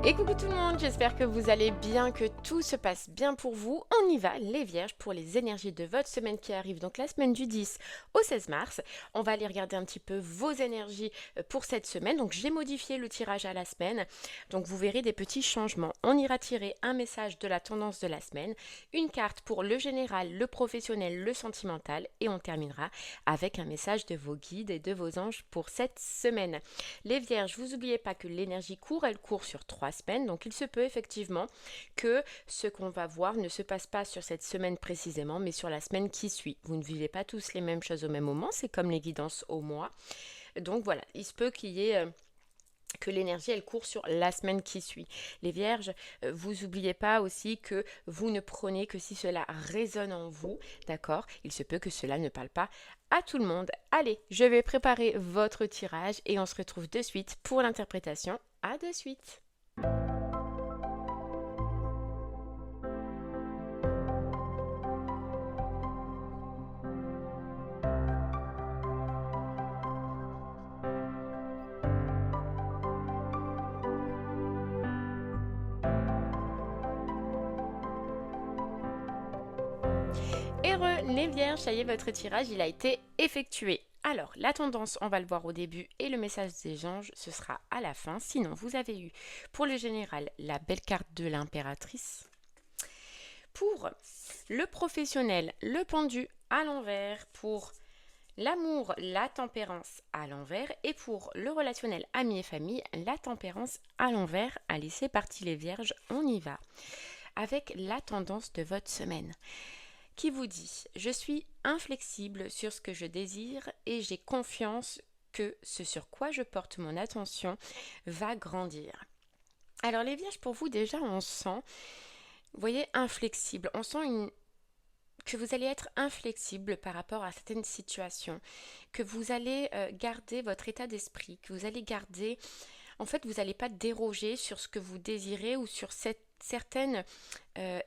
Et coucou tout le monde, j'espère que vous allez bien, que tout se passe bien pour vous. On y va, les vierges, pour les énergies de votre semaine qui arrive, donc la semaine du 10 au 16 mars. On va aller regarder un petit peu vos énergies pour cette semaine. Donc j'ai modifié le tirage à la semaine, donc vous verrez des petits changements. On ira tirer un message de la tendance de la semaine, une carte pour le général, le professionnel, le sentimental, et on terminera avec un message de vos guides et de vos anges pour cette semaine. Les vierges, vous n'oubliez pas que l'énergie court, elle court sur 3 semaines, donc il se peut effectivement que ce qu'on va voir ne se passe pas sur cette semaine précisément, mais sur la semaine qui suit. Vous ne vivez pas tous les mêmes choses au même moment, c'est comme les guidances au mois. Donc voilà, il se peut qu'il y ait que l'énergie elle court sur la semaine qui suit. Les vierges, vous n'oubliez pas aussi que vous ne prenez que si cela résonne en vous, d'accord? Il se peut que cela ne parle pas à tout le monde. Allez, je vais préparer votre tirage et on se retrouve de suite pour l'interprétation. À de suite. Heureux les vierges, ça y est, votre tirage il a été effectué. Alors, la tendance, on va le voir au début et le message des anges, ce sera à la fin. Sinon, vous avez eu pour le général la belle carte de l'impératrice. Pour le professionnel, le pendu à l'envers. Pour l'amour, la tempérance à l'envers. Et pour le relationnel, amis et famille, la tempérance à l'envers. Allez, c'est parti les vierges, on y va. Avec la tendance de votre semaine qui vous dit « Je suis inflexible sur ce que je désire et j'ai confiance que ce sur quoi je porte mon attention va grandir. » Alors les vierges, pour vous déjà, on sent, vous voyez, inflexible. On sent que vous allez être inflexible par rapport à certaines situations, que vous allez garder votre état d'esprit, que vous allez garder... En fait, vous n'allez pas déroger sur ce que vous désirez ou sur certaines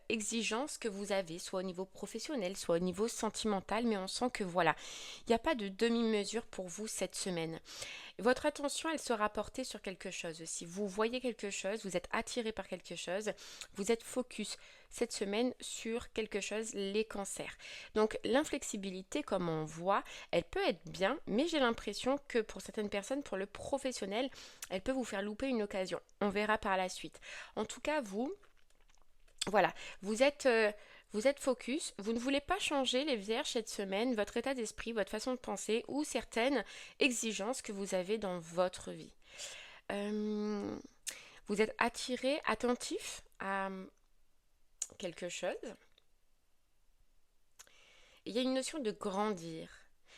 exigences que vous avez, soit au niveau professionnel, soit au niveau sentimental, mais on sent que voilà, il n'y a pas de demi-mesure pour vous cette semaine. Votre attention, elle sera portée sur quelque chose. Si vous voyez quelque chose, vous êtes attiré par quelque chose, vous êtes focus cette semaine sur quelque chose, les cancers. Donc l'inflexibilité, comme on voit, elle peut être bien, mais j'ai l'impression que pour certaines personnes, pour le professionnel, elle peut vous faire louper une occasion. On verra par la suite. En tout cas, vous, voilà, vous êtes focus, vous ne voulez pas changer les vierges cette semaine, votre état d'esprit, votre façon de penser ou certaines exigences que vous avez dans votre vie. Euh, vous êtes attiré, attentif à quelque chose. Il y a une notion de grandir.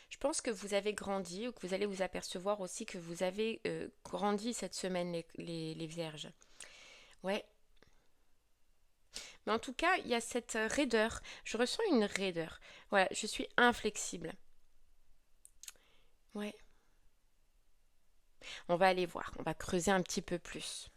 Je pense que vous avez grandi ou que vous allez vous apercevoir aussi que vous avez grandi cette semaine, les vierges. Ouais. Mais en tout cas, il y a cette raideur. Je ressens une raideur. Voilà, je suis inflexible. Ouais. On va aller voir. On va creuser un petit peu plus.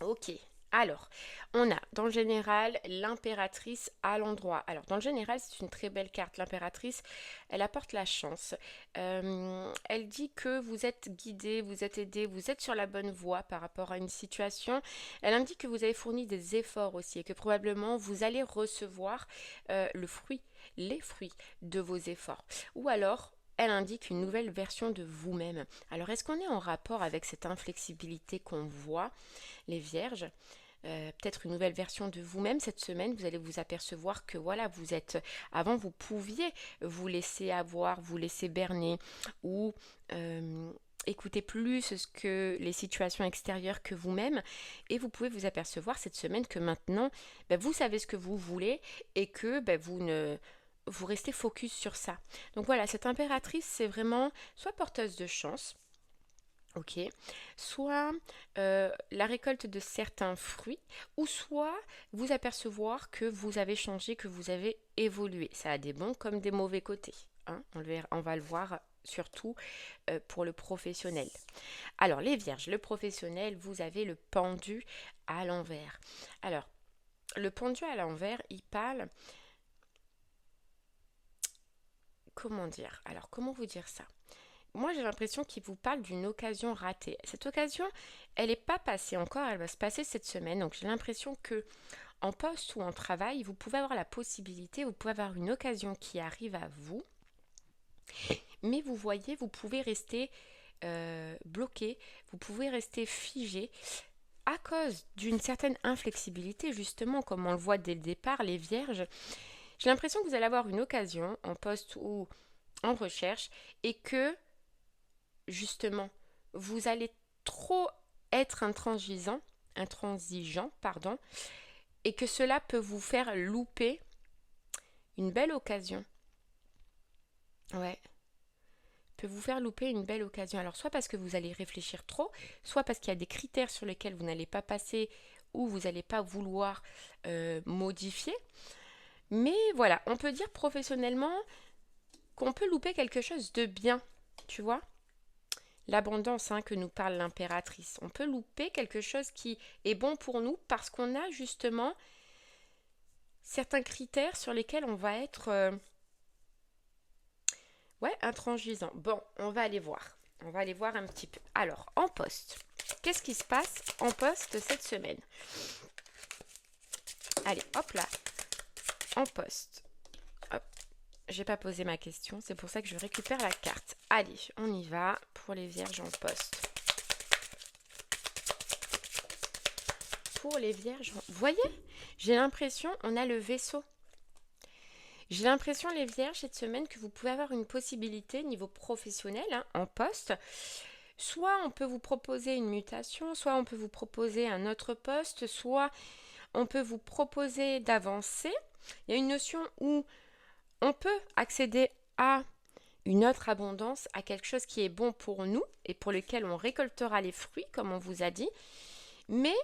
Ok. Alors, on a dans le général l'impératrice à l'endroit. Alors, dans le général, c'est une très belle carte. L'impératrice, elle apporte la chance. Elle dit que vous êtes guidé, vous êtes aidé, vous êtes sur la bonne voie par rapport à une situation. Elle indique que vous avez fourni des efforts aussi et que probablement vous allez recevoir les fruits de vos efforts. Ou alors, elle indique une nouvelle version de vous-même. Alors, est-ce qu'on est en rapport avec cette inflexibilité qu'on voit, les vierges? Peut-être une nouvelle version de vous-même cette semaine, vous allez vous apercevoir que voilà, vous êtes, avant vous pouviez vous laisser avoir, vous laisser berner ou écouter plus ce que les situations extérieures que vous-même, et vous pouvez vous apercevoir cette semaine que maintenant vous savez ce que vous voulez et que vous restez focus sur ça. Donc voilà, cette impératrice, c'est vraiment soit porteuse de chance, ok, soit la récolte de certains fruits, ou soit vous apercevoir que vous avez changé, que vous avez évolué. Ça a des bons comme des mauvais côtés, hein. On va le voir surtout pour le professionnel. Alors les vierges, le professionnel, vous avez le pendu à l'envers. Alors, le pendu à l'envers, il parle... Comment dire? Alors, comment vous dire ça? moi j'ai l'impression qu'il vous parle d'une occasion ratée. Cette occasion, elle n'est pas passée encore, elle va se passer cette semaine. Donc j'ai l'impression que en poste ou en travail, vous pouvez avoir la possibilité, vous pouvez avoir une occasion qui arrive à vous, mais vous voyez, vous pouvez rester bloqué, vous pouvez rester figé à cause d'une certaine inflexibilité, justement, comme on le voit dès le départ, les vierges. J'ai l'impression que vous allez avoir une occasion en poste ou en recherche et que, justement, vous allez trop être intransigeant, pardon, et que cela peut vous faire louper une belle occasion. Ouais, peut vous faire louper une belle occasion. Alors, soit parce que vous allez réfléchir trop, soit parce qu'il y a des critères sur lesquels vous n'allez pas passer ou vous n'allez pas vouloir modifier. Mais voilà, on peut dire professionnellement qu'on peut louper quelque chose de bien, tu vois. L'abondance que nous parle l'impératrice. On peut louper quelque chose qui est bon pour nous parce qu'on a justement certains critères sur lesquels on va être intransigeant. Bon, on va aller voir. On va aller voir un petit peu. Alors, en poste, qu'est-ce qui se passe en poste cette semaine? Allez, hop là, en poste. Hop, j'ai pas posé ma question, c'est pour ça que je récupère la carte. Allez, on y va pour les vierges en poste. Pour les vierges, vous voyez, j'ai l'impression, on a le vaisseau. J'ai l'impression, les vierges, cette semaine, que vous pouvez avoir une possibilité niveau professionnel en poste. Soit on peut vous proposer une mutation, soit on peut vous proposer un autre poste, soit on peut vous proposer d'avancer. Il y a une notion où on peut accéder à une autre abondance, à quelque chose qui est bon pour nous et pour lequel on récoltera les fruits, comme on vous a dit. Mais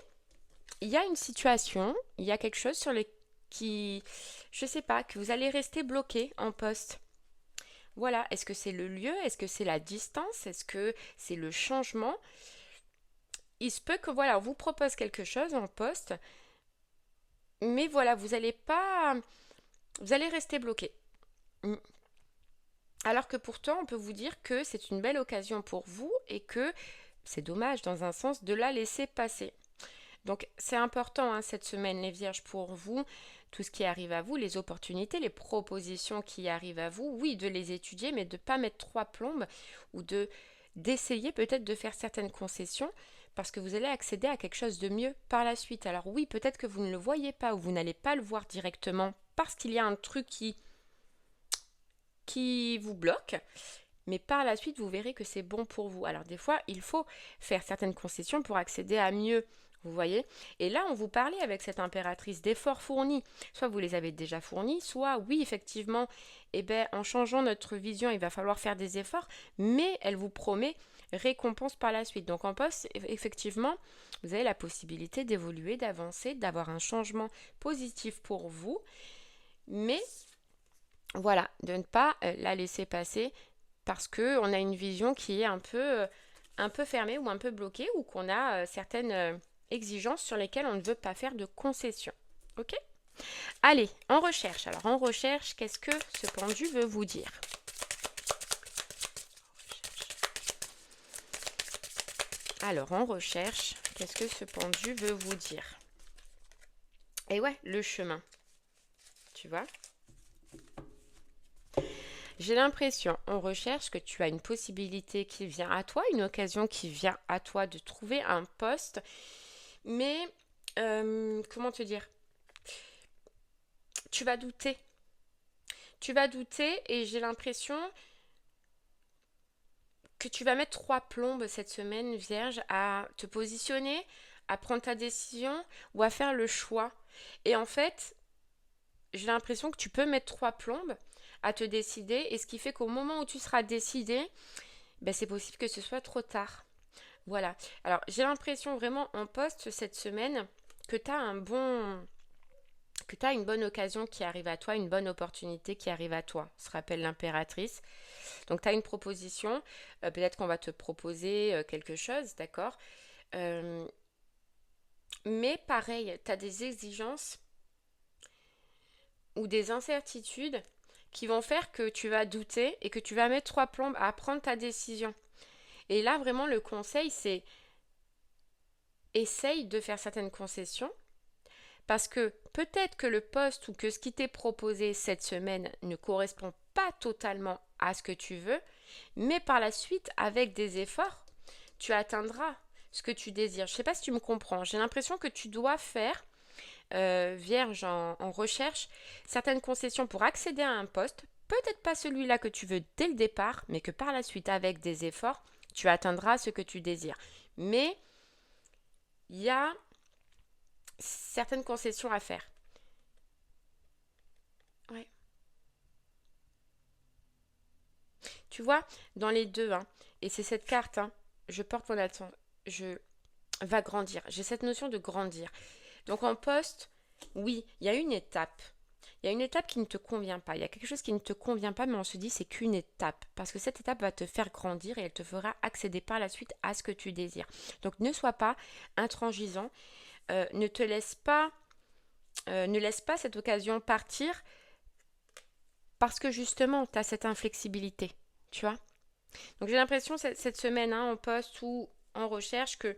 il y a une situation, il y a quelque chose sur le qui, je sais pas, que vous allez rester bloqué en poste. Voilà, est-ce que c'est le lieu, est-ce que c'est la distance, est-ce que c'est le changement? Il se peut que voilà, on vous propose quelque chose en poste, mais voilà, vous allez rester bloqué. Alors que pourtant, on peut vous dire que c'est une belle occasion pour vous et que c'est dommage dans un sens de la laisser passer. Donc c'est important cette semaine les vierges pour vous, tout ce qui arrive à vous, les opportunités, les propositions qui arrivent à vous, oui de les étudier mais de ne pas mettre trois plombes ou d'essayer peut-être de faire certaines concessions parce que vous allez accéder à quelque chose de mieux par la suite. Alors oui, peut-être que vous ne le voyez pas ou vous n'allez pas le voir directement parce qu'il y a un truc qui vous bloque, mais par la suite vous verrez que c'est bon pour vous. Alors des fois il faut faire certaines concessions pour accéder à mieux, vous voyez. Et là on vous parlait avec cette impératrice d'efforts fournis, soit vous les avez déjà fournis, soit oui effectivement en changeant notre vision il va falloir faire des efforts, mais elle vous promet récompense par la suite. Donc en poste effectivement vous avez la possibilité d'évoluer, d'avancer, d'avoir un changement positif pour vous, mais voilà, de ne pas la laisser passer parce qu'on a une vision qui est un peu fermée ou un peu bloquée ou qu'on a certaines exigences sur lesquelles on ne veut pas faire de concessions. Ok? Allez, en recherche. Alors en recherche, qu'est-ce que ce pendu veut vous dire? Alors en recherche, qu'est-ce que ce pendu veut vous dire? Et ouais, le chemin. Tu vois? J'ai l'impression, en recherche, que tu as une possibilité qui vient à toi, une occasion qui vient à toi de trouver un poste. Mais, comment te dire? Tu vas douter. Tu vas douter et j'ai l'impression que tu vas mettre trois plombes cette semaine, vierge, à te positionner, à prendre ta décision ou à faire le choix. Et en fait, j'ai l'impression que tu peux mettre trois plombes à te décider et ce qui fait qu'au moment où tu seras décidé, c'est possible que ce soit trop tard. Voilà. Alors, j'ai l'impression vraiment en poste cette semaine que tu as une bonne occasion qui arrive à toi, une bonne opportunité qui arrive à toi. Ça se rappelle l'impératrice. Donc, tu as une proposition. Peut-être qu'on va te proposer quelque chose, d'accord? Mais pareil, tu as des exigences ou des incertitudes qui vont faire que tu vas douter et que tu vas mettre 3 plombes à prendre ta décision. Et là, vraiment, le conseil, c'est essaye de faire certaines concessions parce que peut-être que le poste ou que ce qui t'est proposé cette semaine ne correspond pas totalement à ce que tu veux, mais par la suite, avec des efforts, tu atteindras ce que tu désires. Je ne sais pas si tu me comprends. J'ai l'impression que tu dois faire, vierge en recherche, certaines concessions pour accéder à un poste, peut-être pas celui-là que tu veux dès le départ, mais que par la suite, avec des efforts, tu atteindras ce que tu désires. Mais il y a certaines concessions à faire. Ouais. Tu vois, dans les deux, hein, et c'est cette carte, hein, je porte mon attention, je va grandir. J'ai cette notion de grandir. Donc en poste, oui, il y a une étape. Il y a une étape qui ne te convient pas. Il y a quelque chose qui ne te convient pas, mais on se dit c'est qu'une étape. Parce que cette étape va te faire grandir et elle te fera accéder par la suite à ce que tu désires. Donc ne sois pas intransigeant. Ne te laisse pas, ne laisse pas cette occasion partir parce que justement, tu as cette inflexibilité. Tu vois. Donc j'ai l'impression cette semaine, hein, en poste ou en recherche, que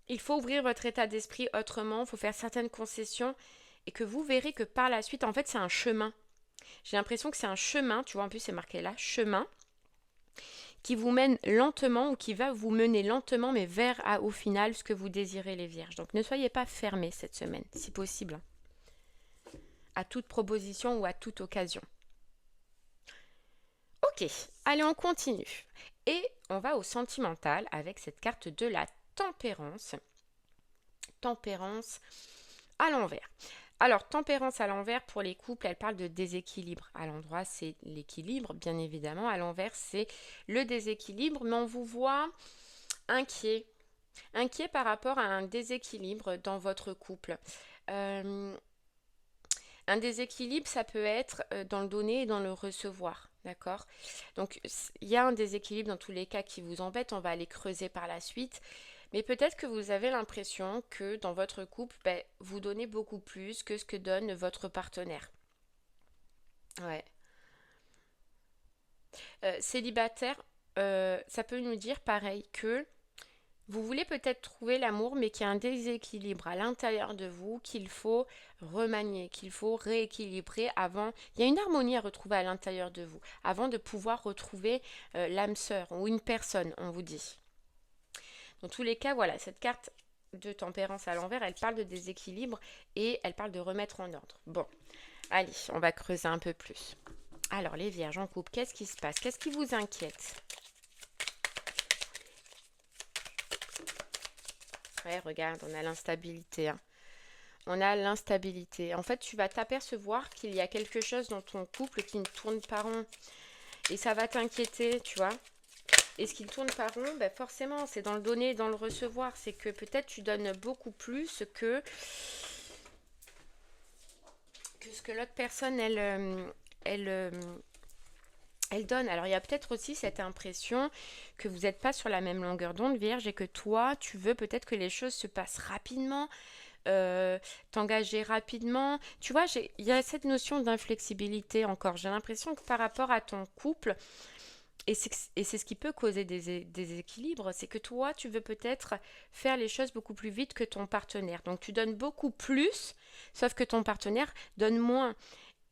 il faut ouvrir votre état d'esprit autrement, il faut faire certaines concessions et que vous verrez que par la suite, en fait, c'est un chemin. J'ai l'impression que c'est un chemin, tu vois, en plus c'est marqué là, chemin, qui vous mène lentement ou qui va vous mener lentement, mais vers au final ce que vous désirez, les vierges. Donc ne soyez pas fermés cette semaine, si possible, hein, à toute proposition ou à toute occasion. Ok, allez, on continue. Et on va au sentimental avec cette carte de la tempérance. Tempérance à l'envers. Alors, tempérance à l'envers, pour les couples, elle parle de déséquilibre. À l'endroit, c'est l'équilibre, bien évidemment. À l'envers, c'est le déséquilibre. Mais on vous voit inquiet. Inquiet par rapport à un déséquilibre dans votre couple. Un déséquilibre, ça peut être dans le donner et dans le recevoir. D'accord? Donc, il y a un déséquilibre dans tous les cas qui vous embête. On va aller creuser par la suite. Mais peut-être que vous avez l'impression que dans votre couple, vous donnez beaucoup plus que ce que donne votre partenaire. Ouais. Célibataire, ça peut nous dire pareil que vous voulez peut-être trouver l'amour, mais qu'il y a un déséquilibre à l'intérieur de vous qu'il faut remanier, qu'il faut rééquilibrer avant. Il y a une harmonie à retrouver à l'intérieur de vous, avant de pouvoir retrouver l'âme sœur ou une personne, on vous dit. Dans tous les cas, voilà, cette carte de tempérance à l'envers, elle parle de déséquilibre et elle parle de remettre en ordre. Bon, allez, on va creuser un peu plus. Alors, les vierges en couple, qu'est-ce qui se passe? Qu'est-ce qui vous inquiète? Ouais, regarde, on a l'instabilité, hein. On a l'instabilité. En fait, tu vas t'apercevoir qu'il y a quelque chose dans ton couple qui ne tourne pas rond. Et ça va t'inquiéter, tu vois. Et ce qui tourne pas rond, forcément, c'est dans le donner et dans le recevoir. C'est que peut-être tu donnes beaucoup plus que ce que l'autre personne, elle donne. Alors, il y a peut-être aussi cette impression que vous n'êtes pas sur la même longueur d'onde, vierge, et que toi, tu veux peut-être que les choses se passent rapidement, t'engager rapidement. Tu vois, il y a cette notion d'inflexibilité encore. J'ai l'impression que par rapport à ton couple, et c'est ce qui peut causer des déséquilibres, c'est que toi, tu veux peut-être faire les choses beaucoup plus vite que ton partenaire. Donc, tu donnes beaucoup plus, sauf que ton partenaire donne moins.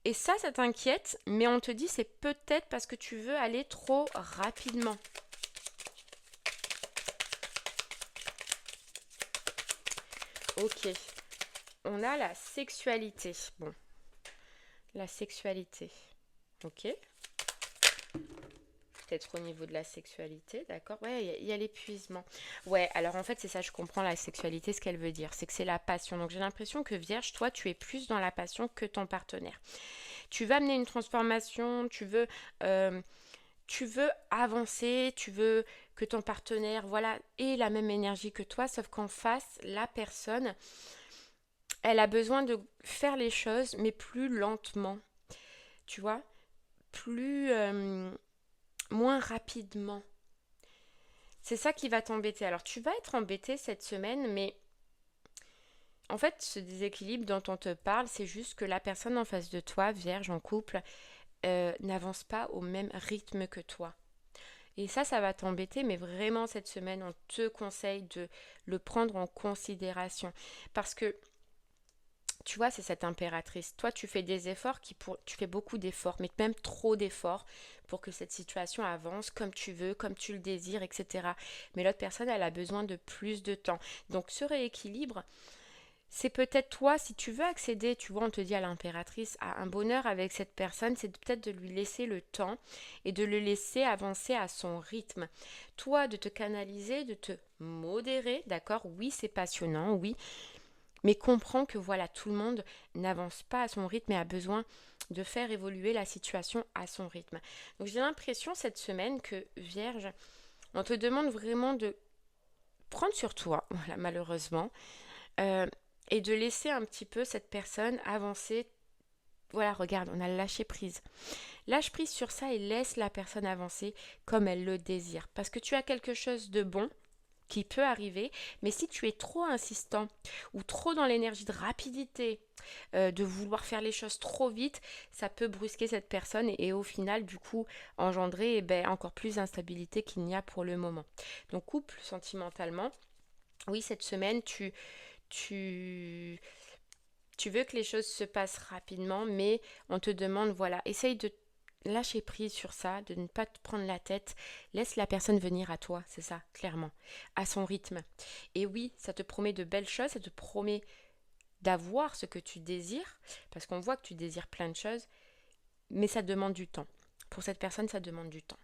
Et ça t'inquiète, mais on te dit c'est peut-être parce que tu veux aller trop rapidement. Ok. On a la sexualité. Bon. La sexualité. Ok. Peut-être au niveau de la sexualité, d'accord? Ouais, il y a l'épuisement. Ouais, alors en fait, c'est ça, je comprends la sexualité, ce qu'elle veut dire. C'est que c'est la passion. Donc j'ai l'impression que vierge, toi, tu es plus dans la passion que ton partenaire. Tu veux amener une transformation, tu veux avancer, tu veux que ton partenaire, voilà, ait la même énergie que toi, sauf qu'en face, la personne, elle a besoin de faire les choses, mais plus lentement. Tu vois? Plus... moins rapidement. C'est ça qui va t'embêter. Alors tu vas être embêté cette semaine, mais en fait, ce déséquilibre dont on te parle, c'est juste que la personne en face de toi, vierge en couple, n'avance pas au même rythme que toi. Et ça va t'embêter, mais vraiment cette semaine, on te conseille de le prendre en considération. Parce que, tu vois, c'est cette impératrice. Toi, tu fais des efforts tu fais beaucoup d'efforts, mais même trop d'efforts pour que cette situation avance comme tu veux, comme tu le désires, etc. Mais l'autre personne, elle a besoin de plus de temps. Donc, ce rééquilibre, c'est peut-être toi, si tu veux accéder, tu vois, on te dit à l'impératrice, à un bonheur avec cette personne, c'est peut-être de lui laisser le temps et de le laisser avancer à son rythme. Toi, de te canaliser, de te modérer, d'accord? Oui, c'est passionnant, oui, mais comprends que voilà, tout le monde n'avance pas à son rythme et a besoin de faire évoluer la situation à son rythme. Donc j'ai l'impression cette semaine que Vierge, on te demande vraiment de prendre sur toi, voilà, malheureusement, euh, et de laisser un petit peu cette personne avancer. Voilà, regarde, on a lâché prise. Lâche prise sur ça et laisse la personne avancer comme elle le désire. Parce que tu as quelque chose de bon qui peut arriver, mais si tu es trop insistant ou trop dans l'énergie de rapidité, de vouloir faire les choses trop vite, ça peut brusquer cette personne et au final, du coup, engendrer encore plus d'instabilité qu'il n'y a pour le moment. Donc, couple sentimentalement, oui, cette semaine, tu, tu veux que les choses se passent rapidement, mais on te demande, voilà, essaye de lâcher prise sur ça, de ne pas te prendre la tête. Laisse la personne venir à toi, c'est ça, clairement, à son rythme. Et oui, ça te promet de belles choses, ça te promet d'avoir ce que tu désires, parce qu'on voit que tu désires plein de choses, mais ça demande du temps. Pour cette personne, ça demande du temps.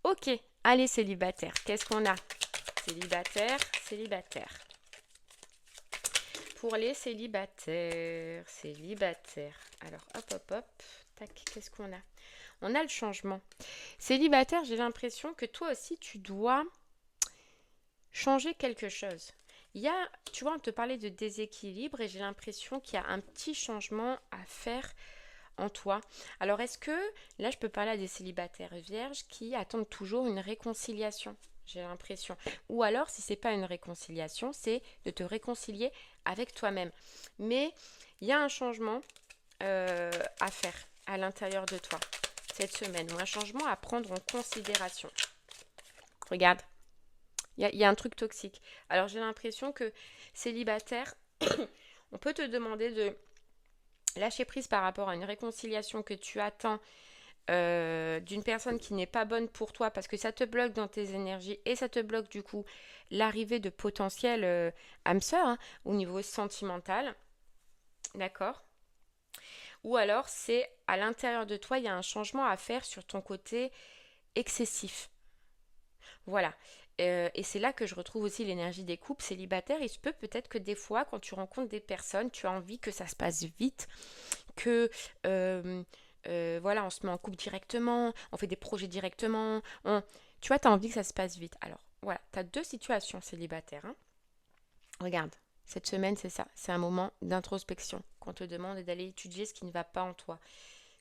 Ok, allez célibataire, qu'est-ce qu'on a? Célibataire, célibataire. Pour les célibataires, célibataires. Alors, hop, hop, hop, tac, qu'est-ce qu'on a? On a le changement. Célibataire, j'ai l'impression que toi aussi, tu dois changer quelque chose. Il y a, tu vois, on te parlait de déséquilibre et j'ai l'impression qu'il y a un petit changement à faire en toi. Alors, est-ce que, là, je peux parler à des célibataires vierges qui attendent toujours une réconciliation? J'ai l'impression. Ou alors, si c'est pas une réconciliation, c'est de te réconcilier avec toi-même. Mais il y a un changement à faire à l'intérieur de toi cette semaine, ou un changement à prendre en considération. Regarde, il y a un truc toxique. Alors j'ai l'impression que célibataire, on peut te demander de lâcher prise par rapport à une réconciliation que tu attends d'une personne qui n'est pas bonne pour toi parce que ça te bloque dans tes énergies et ça te bloque du coup l'arrivée de potentiels âmes sœurs hein, au niveau sentimental. D'accord? Ou alors c'est à l'intérieur de toi, il y a un changement à faire sur ton côté excessif. Voilà. Et c'est là que je retrouve aussi l'énergie des couples célibataires. Il se peut peut-être que des fois, quand tu rencontres des personnes, tu as envie que ça se passe vite, que voilà, on se met en couple directement, on fait des projets directement. Tu vois, tu as envie que ça se passe vite. Alors, voilà, tu as deux situations célibataires. Hein. Regarde, cette semaine, c'est ça. C'est un moment d'introspection qu'on te demande d'aller étudier ce qui ne va pas en toi.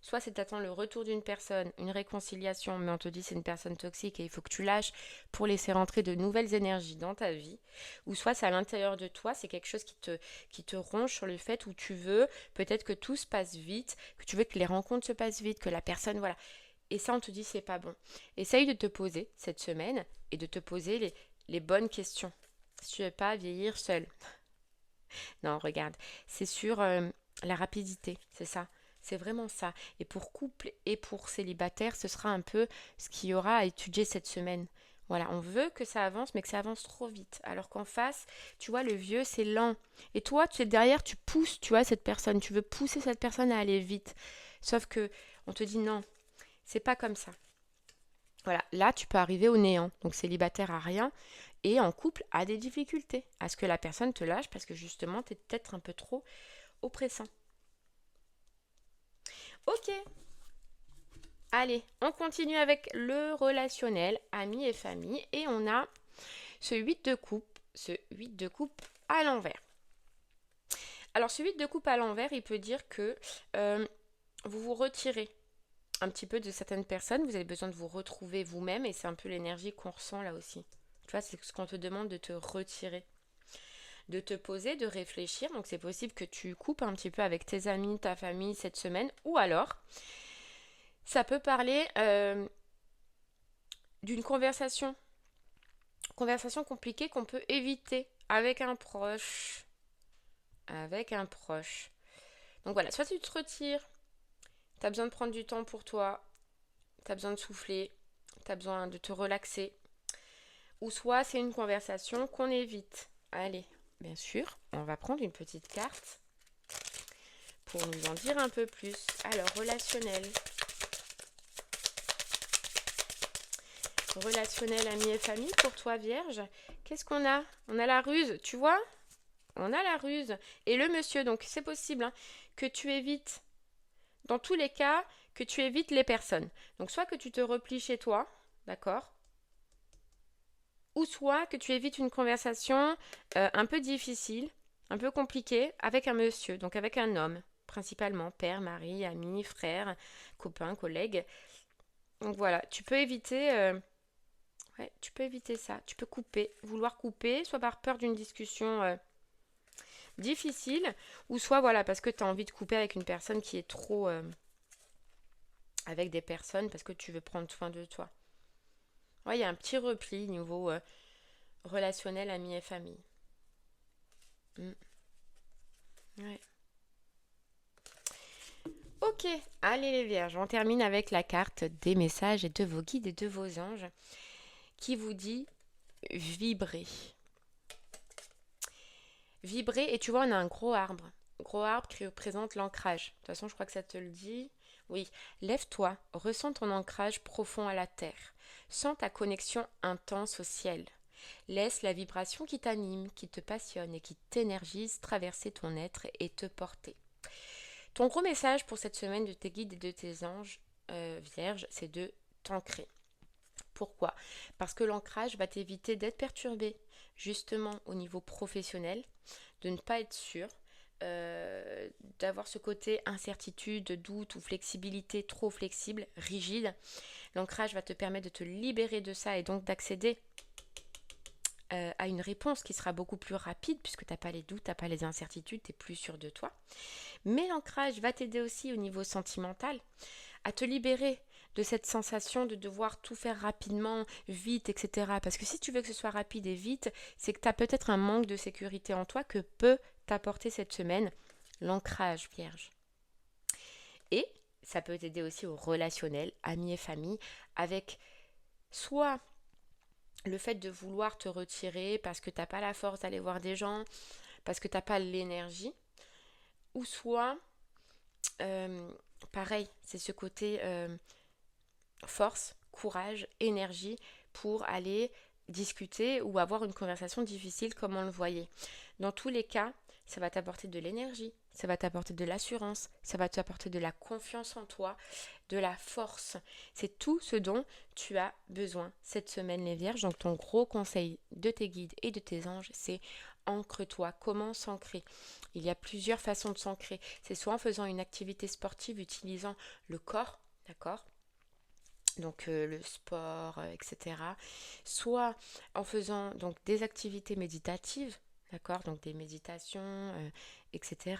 Soit c'est d'attendre le retour d'une personne, une réconciliation, mais on te dit c'est une personne toxique et il faut que tu lâches pour laisser rentrer de nouvelles énergies dans ta vie. Ou soit c'est à l'intérieur de toi, c'est quelque chose qui te ronge sur le fait où tu veux peut-être que tout se passe vite, que tu veux que les rencontres se passent vite, que la personne, voilà. Et ça, on te dit c'est pas bon. Essaye de te poser cette semaine et de te poser les bonnes questions. Si tu ne veux pas vieillir seul. Non, regarde, c'est sur la rapidité, c'est ça. C'est vraiment ça. Et pour couple et pour célibataire, ce sera un peu ce qu'il y aura à étudier cette semaine. Voilà, on veut que ça avance, mais que ça avance trop vite. Alors qu'en face, tu vois, le vieux, c'est lent. Et toi, tu es derrière, tu pousses, tu vois, cette personne. Tu veux pousser cette personne à aller vite. Sauf que on te dit non, c'est pas comme ça. Voilà, là, tu peux arriver au néant. Donc célibataire à rien et en couple à des difficultés. À ce que la personne te lâche parce que justement, tu es peut-être un peu trop oppressant. Ok, allez, on continue avec le relationnel, amis et famille. Et on a ce 8 de coupe à l'envers. Alors ce 8 de coupe à l'envers, il peut dire que vous vous retirez un petit peu de certaines personnes. Vous avez besoin de vous retrouver vous-même et c'est un peu l'énergie qu'on ressent là aussi. Tu vois, c'est ce qu'on te demande de te retirer. de te poser, de réfléchir. Donc c'est possible que tu coupes un petit peu avec tes amis, ta famille cette semaine. Ou alors, ça peut parler d'une conversation compliquée qu'on peut éviter avec un proche. Avec un proche. Donc voilà, soit tu te retires, tu as besoin de prendre du temps pour toi, tu as besoin de souffler, tu as besoin de te relaxer. Ou soit c'est une conversation qu'on évite. Allez, bien sûr, on va prendre une petite carte pour nous en dire un peu plus. Alors, relationnel. Relationnel, amis et famille, pour toi, Vierge. Qu'est-ce qu'on a? On a la ruse, tu vois? On a la ruse. Et le monsieur, donc c'est possible que tu évites, dans tous les cas, que tu évites les personnes. Donc soit que tu te replies chez toi, d'accord? Ou soit que tu évites une conversation un peu difficile, un peu compliquée, avec un monsieur, donc avec un homme, principalement père, mari, ami, frère, copain, collègue. Donc voilà, tu peux éviter... Ouais, tu peux éviter ça. Tu peux vouloir couper, soit par peur d'une discussion difficile, ou soit voilà, parce que tu as envie de couper avec une personne qui est trop... avec des personnes, parce que tu veux prendre soin de toi. Ouais, il y a un petit repli niveau relationnel, amis et famille. Ouais. Ok, allez les vierges, on termine avec la carte des messages et de vos guides et de vos anges qui vous dit vibrer. Vibrer, et tu vois, on a un gros arbre. Gros arbre qui représente l'ancrage. De toute façon, je crois que ça te le dit. Oui, lève-toi, ressens ton ancrage profond à la terre. Sens ta connexion intense au ciel. Laisse la vibration qui t'anime, qui te passionne et qui t'énergise traverser ton être et te porter. Ton gros message pour cette semaine de tes guides et de tes anges, vierges, c'est de t'ancrer. Pourquoi? Parce que l'ancrage va t'éviter d'être perturbé, justement au niveau professionnel, de ne pas être sûr, d'avoir ce côté incertitude, doute ou flexibilité trop flexible, rigide. L'ancrage va te permettre de te libérer de ça et donc d'accéder à une réponse qui sera beaucoup plus rapide puisque tu n'as pas les doutes, tu n'as pas les incertitudes, tu es plus sûr de toi. Mais l'ancrage va t'aider aussi au niveau sentimental à te libérer de cette sensation de devoir tout faire rapidement, vite, etc. Parce que si tu veux que ce soit rapide et vite, c'est que tu as peut-être un manque de sécurité en toi que peut t'apporter cette semaine l'ancrage, vierge. Et ça peut t'aider aussi au relationnel, amis et famille, avec soit le fait de vouloir te retirer parce que tu n'as pas la force d'aller voir des gens, parce que tu n'as pas l'énergie, ou soit, pareil, c'est ce côté force, courage, énergie pour aller discuter ou avoir une conversation difficile comme on le voyait. Dans tous les cas, ça va t'apporter de l'énergie, ça va t'apporter de l'assurance, ça va t'apporter de la confiance en toi, de la force. C'est tout ce dont tu as besoin cette semaine, les vierges. Donc ton gros conseil de tes guides et de tes anges, c'est ancre-toi. Comment s'ancrer? Il y a plusieurs façons de s'ancrer. C'est soit en faisant une activité sportive utilisant le corps, d'accord? Donc le sport, etc. Soit en faisant donc des activités méditatives, d'accord, donc des méditations, etc.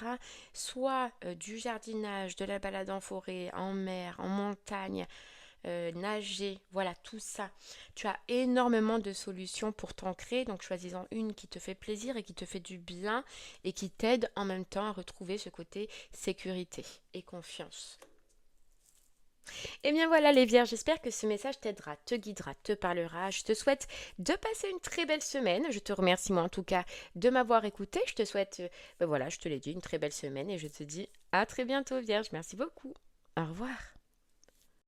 Soit du jardinage, de la balade en forêt, en mer, en montagne, nager, voilà, tout ça. Tu as énormément de solutions pour t'ancrer, donc choisis-en une qui te fait plaisir et qui te fait du bien et qui t'aide en même temps à retrouver ce côté sécurité et confiance. Et bien voilà les vierges, j'espère que ce message t'aidera, te guidera, te parlera. Je te souhaite de passer une très belle semaine. Je te remercie moi en tout cas de m'avoir écouté. Je te souhaite, voilà, je te l'ai dit, une très belle semaine et je te dis à très bientôt vierge. Merci beaucoup. Au revoir.